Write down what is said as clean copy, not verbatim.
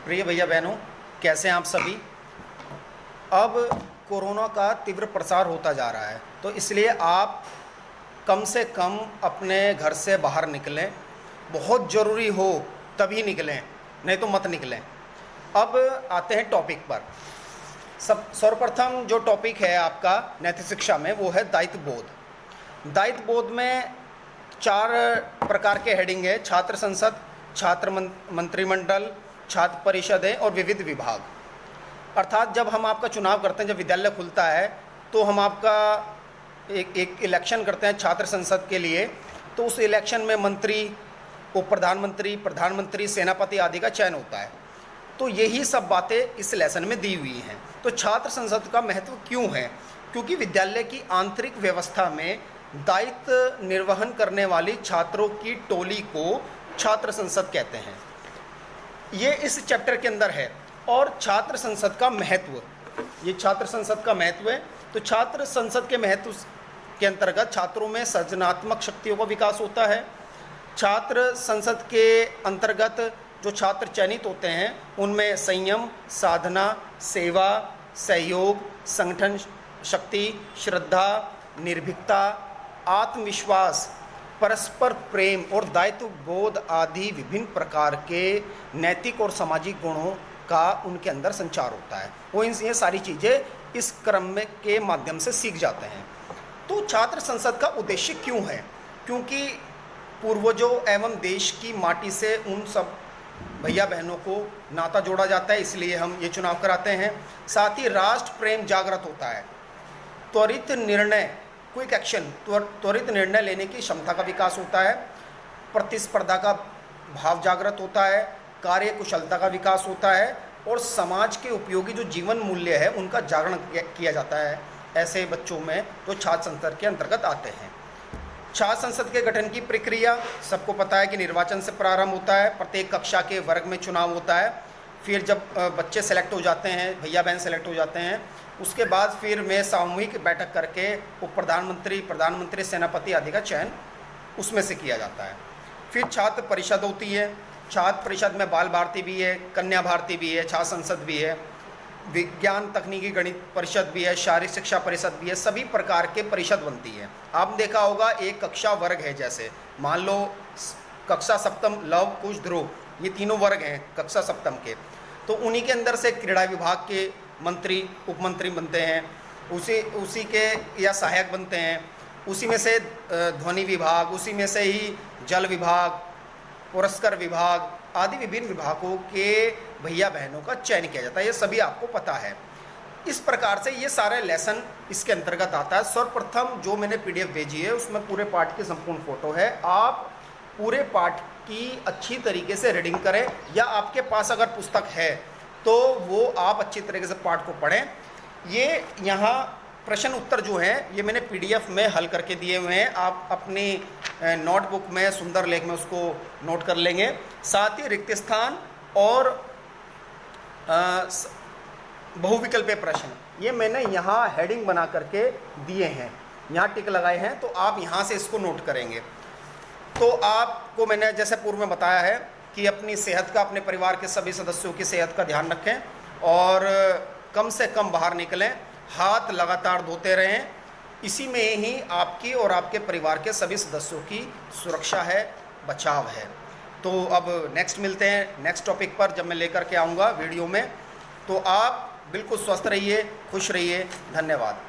प्रिय भैया बहनों, कैसे हैं आप सभी। अब कोरोना का तीव्र प्रसार होता जा रहा है, तो इसलिए आप कम से कम अपने घर से बाहर निकलें। बहुत ज़रूरी हो तभी निकलें, नहीं तो मत निकलें। अब आते हैं टॉपिक पर। सर्वप्रथम जो टॉपिक है आपका नैतिक शिक्षा में, वो है दायित्व बोध। दायित्व बोध में 4 प्रकार के हेडिंग है: छात्र संसद, छात्र मंत्रिमंडल, छात्र परिषदें और विविध विभाग। अर्थात जब हम आपका चुनाव करते हैं, जब विद्यालय खुलता है तो हम आपका एक इलेक्शन करते हैं छात्र संसद के लिए। तो उस इलेक्शन में मंत्री, उप प्रधानमंत्री, प्रधानमंत्री, सेनापति आदि का चयन होता है। तो यही सब बातें इस लेसन में दी हुई हैं। तो छात्र संसद का महत्व क्यों है? क्योंकि विद्यालय की आंतरिक व्यवस्था में दायित्व निर्वहन करने वाली छात्रों की टोली को छात्र संसद कहते हैं। ये इस चैप्टर के अंदर है। और छात्र संसद का महत्व, ये छात्र संसद का महत्व है। तो छात्र संसद के महत्व के अंतर्गत छात्रों में सृजनात्मक शक्तियों का विकास होता है। छात्र संसद के अंतर्गत जो छात्र चयनित होते हैं उनमें संयम, साधना, सेवा, सहयोग, संगठन शक्ति, श्रद्धा, निर्भीकता, आत्मविश्वास, परस्पर प्रेम और दायित्व बोध आदि विभिन्न प्रकार के नैतिक और सामाजिक गुणों का उनके अंदर संचार होता है। वो ये सारी चीज़ें इस क्रम में के माध्यम से सीख जाते हैं। तो छात्र संसद का उद्देश्य क्यों है? क्योंकि पूर्वजों एवं देश की माटी से उन सब भैया बहनों को नाता जोड़ा जाता है, इसलिए हम ये चुनाव कराते हैं। साथ ही राष्ट्र प्रेम जागृत होता है। त्वरित निर्णय, क्विक एक्शन, त्वरित निर्णय लेने की क्षमता का विकास होता है। प्रतिस्पर्धा का भाव जागृत होता है। कार्य कुशलता का विकास होता है और समाज के उपयोगी जो जीवन मूल्य है उनका जागरण किया जाता है ऐसे बच्चों में जो छात्र संसद के अंतर्गत आते हैं। छात्र संसद के गठन की प्रक्रिया सबको पता है कि निर्वाचन से प्रारंभ होता है। प्रत्येक कक्षा के वर्ग में चुनाव होता है। फिर जब बच्चे सेलेक्ट हो जाते हैं, भैया बहन सेलेक्ट हो जाते हैं, उसके बाद फिर में सामूहिक बैठक करके उप प्रधानमंत्री, प्रधानमंत्री, सेनापति आदि का चयन उसमें से किया जाता है। फिर छात्र परिषद होती है। छात्र परिषद में बाल भारती भी है, कन्या भारती भी है, छात्र संसद भी है, विज्ञान तकनीकी गणित परिषद भी है, शारीरिक शिक्षा परिषद भी है। सभी प्रकार के परिषद बनती है। आपने देखा होगा एक कक्षा वर्ग है, जैसे मान लो कक्षा सप्तम, लव, कुश, ध्रुव, ये तीनों वर्ग हैं कक्षा सप्तम के। तो उन्हीं के अंदर से क्रीड़ा विभाग के मंत्री, उपमंत्री बनते हैं, उसी के या सहायक बनते हैं। उसी में से ध्वनि विभाग, उसी में से ही जल विभाग, पुरस्कार विभाग आदि विभिन्न विभागों के भैया बहनों का चयन किया जाता है। ये सभी आपको पता है। इस प्रकार से ये सारे लेसन इसके अंतर्गत आता है। सर्वप्रथम जो मैंने PDF भेजी है उसमें पूरे पाठ की संपूर्ण फोटो है। आप पूरे पाठ की अच्छी तरीके से रीडिंग करें, या आपके पास अगर पुस्तक है तो वो आप अच्छी तरीके से पाठ को पढ़ें। ये यहाँ प्रश्न उत्तर जो हैं ये मैंने PDF में हल करके दिए हुए हैं। आप अपनी नोटबुक में, सुंदर लेख में उसको नोट कर लेंगे। साथ ही रिक्त स्थान और बहुविकल्पीय प्रश्न ये मैंने यहाँ हेडिंग बना करके दिए हैं, यहाँ टिक लगाए हैं, तो आप यहाँ से इसको नोट करेंगे। तो आपको मैंने जैसे पूर्व में बताया है कि अपनी सेहत का, अपने परिवार के सभी सदस्यों की सेहत का ध्यान रखें और कम से कम बाहर निकलें, हाथ लगातार धोते रहें। इसी में ही आपकी और आपके परिवार के सभी सदस्यों की सुरक्षा है, बचाव है। तो अब नेक्स्ट मिलते हैं नेक्स्ट टॉपिक पर, जब मैं लेकर के आऊँगा वीडियो में। तो आप बिल्कुल स्वस्थ रहिए, खुश रहिए। धन्यवाद।